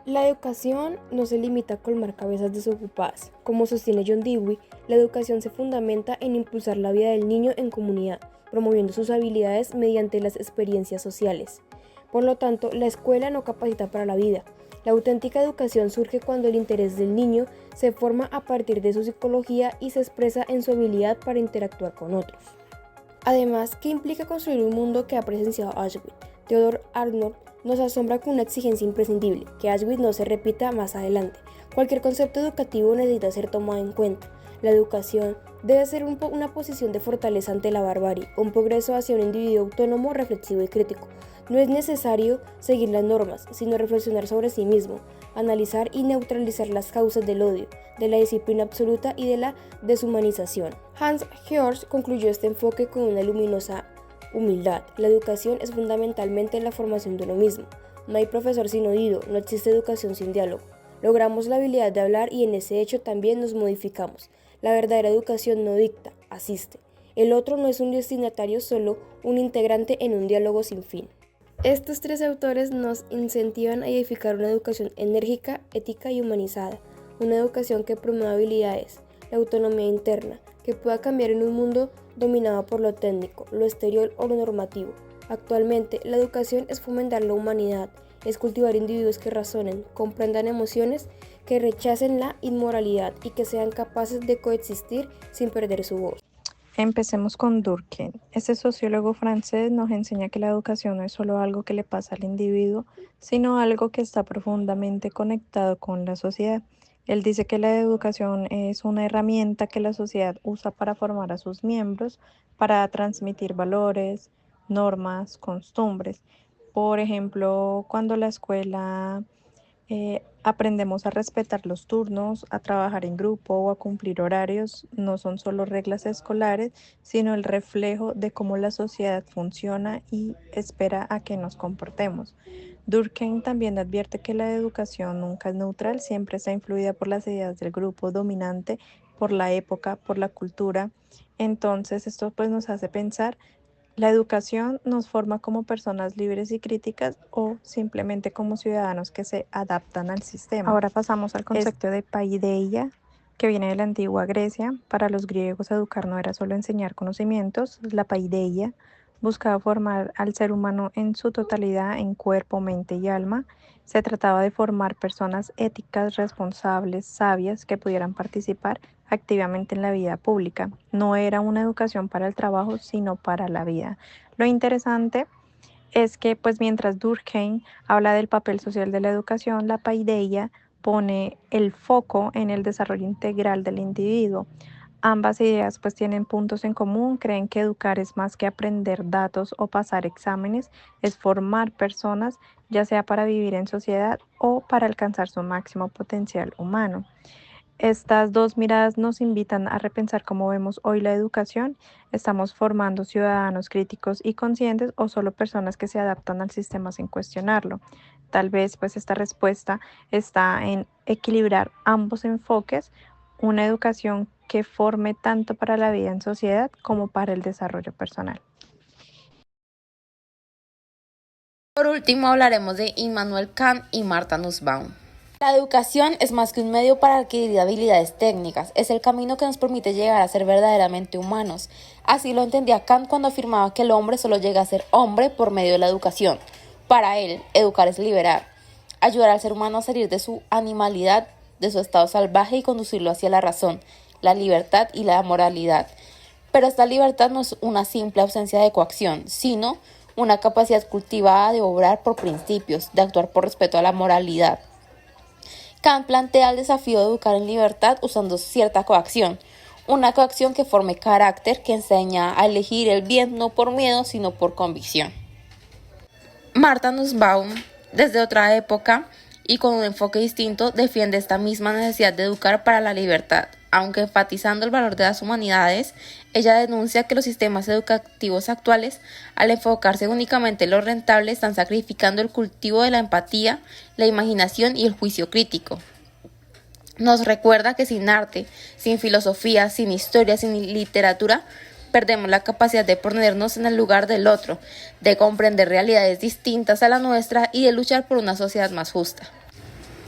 La educación no se limita a colmar cabezas desocupadas. Como sostiene John Dewey, la educación se fundamenta en impulsar la vida del niño en comunidad, promoviendo sus habilidades mediante las experiencias sociales. Por lo tanto, la escuela no capacita para la vida. La auténtica educación surge cuando el interés del niño se forma a partir de su psicología y se expresa en su habilidad para interactuar con otros. Además, ¿qué implica construir un mundo que ha presenciado Auschwitz? Theodor Adorno nos asombra con una exigencia imprescindible, que Auschwitz no se repita más adelante. Cualquier concepto educativo necesita ser tomado en cuenta. La educación debe ser una posición de fortaleza ante la barbarie, un progreso hacia un individuo autónomo, reflexivo y crítico. No es necesario seguir las normas, sino reflexionar sobre sí mismo, analizar y neutralizar las causas del odio, de la disciplina absoluta y de la deshumanización. Hans Georg concluyó este enfoque con una luminosa humildad. La educación es fundamentalmente la formación de uno mismo. No hay profesor sin oído, no existe educación sin diálogo. Logramos la habilidad de hablar y en ese hecho también nos modificamos. La verdadera educación no dicta, asiste. El otro no es un destinatario, solo un integrante en un diálogo sin fin. Estos tres autores nos incentivan a edificar una educación enérgica, ética y humanizada, una educación que promueva habilidades, la autonomía interna, que pueda cambiar en un mundo dominado por lo técnico, lo exterior o lo normativo. Actualmente, la educación es fomentar la humanidad, es cultivar individuos que razonen, comprendan emociones, que rechacen la inmoralidad y que sean capaces de coexistir sin perder su voz. Empecemos con Durkheim. Este sociólogo francés nos enseña que la educación no es solo algo que le pasa al individuo, sino algo que está profundamente conectado con la sociedad. Él dice que la educación es una herramienta que la sociedad usa para formar a sus miembros, para transmitir valores, normas, costumbres. Por ejemplo, cuando la escuela aprendemos a respetar los turnos, a trabajar en grupo o a cumplir horarios. No son solo reglas escolares, sino el reflejo de cómo la sociedad funciona y espera a que nos comportemos. Durkheim también advierte que la educación nunca es neutral, siempre está influida por las ideas del grupo dominante, por la época, por la cultura. Entonces, esto pues nos hace pensar, ¿la educación nos forma como personas libres y críticas o simplemente como ciudadanos que se adaptan al sistema? Ahora pasamos al concepto de paideia, que viene de la antigua Grecia. Para los griegos, educar no era solo enseñar conocimientos. La paideia buscaba formar al ser humano en su totalidad, en cuerpo, mente y alma. Se trataba de formar personas éticas, responsables, sabias, que pudieran participar activamente en la vida pública. No era una educación para el trabajo, sino para la vida. Lo interesante es que, pues, mientras Durkheim habla del papel social de la educación, la paideia pone el foco en el desarrollo integral del individuo. Ambas ideas pues tienen puntos en común, creen que educar es más que aprender datos o pasar exámenes, es formar personas, ya sea para vivir en sociedad o para alcanzar su máximo potencial humano. Estas dos miradas nos invitan a repensar cómo vemos hoy la educación. ¿Estamos formando ciudadanos críticos y conscientes o solo personas que se adaptan al sistema sin cuestionarlo? Tal vez pues esta respuesta está en equilibrar ambos enfoques, una educación que forme tanto para la vida en sociedad como para el desarrollo personal. Por último, hablaremos de Immanuel Kant y Martha Nussbaum. La educación es más que un medio para adquirir habilidades técnicas, es el camino que nos permite llegar a ser verdaderamente humanos. Así lo entendía Kant cuando afirmaba que el hombre solo llega a ser hombre por medio de la educación. Para él, educar es liberar, ayudar al ser humano a salir de su animalidad, de su estado salvaje y conducirlo hacia la razón, la libertad y la moralidad. Pero esta libertad no es una simple ausencia de coacción, sino una capacidad cultivada de obrar por principios, de actuar por respeto a la moralidad. Kant plantea el desafío de educar en libertad usando cierta coacción, una coacción que forme carácter, que enseña a elegir el bien no por miedo, sino por convicción. Martha Nussbaum, desde otra época y con un enfoque distinto, defiende esta misma necesidad de educar para la libertad. Aunque enfatizando el valor de las humanidades, ella denuncia que los sistemas educativos actuales, al enfocarse únicamente en lo rentable, están sacrificando el cultivo de la empatía, la imaginación y el juicio crítico. Nos recuerda que sin arte, sin filosofía, sin historia, sin literatura, perdemos la capacidad de ponernos en el lugar del otro, de comprender realidades distintas a la nuestra y de luchar por una sociedad más justa.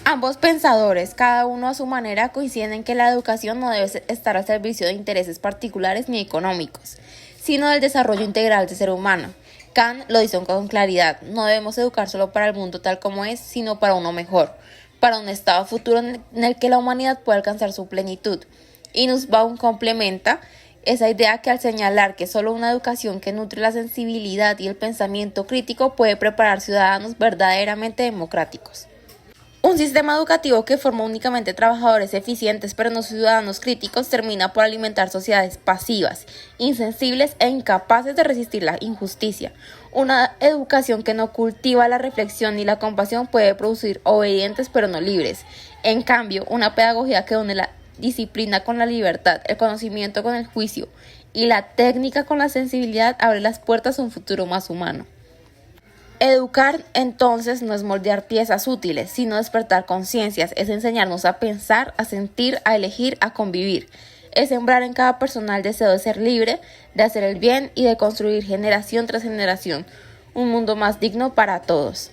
Ambos pensadores, cada uno a su manera, coinciden en que la educación no debe estar al servicio de intereses particulares ni económicos, sino del desarrollo integral del ser humano. Kant lo dice con claridad: no debemos educar solo para el mundo tal como es, sino para uno mejor, para un estado futuro en el que la humanidad pueda alcanzar su plenitud. Y Nussbaum complementa esa idea que al señalar que solo una educación que nutre la sensibilidad y el pensamiento crítico puede preparar ciudadanos verdaderamente democráticos. Un sistema educativo que forma únicamente trabajadores eficientes pero no ciudadanos críticos termina por alimentar sociedades pasivas, insensibles e incapaces de resistir la injusticia. Una educación que no cultiva la reflexión ni la compasión puede producir obedientes pero no libres. En cambio, una pedagogía que une la disciplina con la libertad, el conocimiento con el juicio y la técnica con la sensibilidad abre las puertas a un futuro más humano. Educar, entonces, no es moldear piezas útiles, sino despertar conciencias, es enseñarnos a pensar, a sentir, a elegir, a convivir. Es sembrar en cada persona el deseo de ser libre, de hacer el bien y de construir generación tras generación un mundo más digno para todos.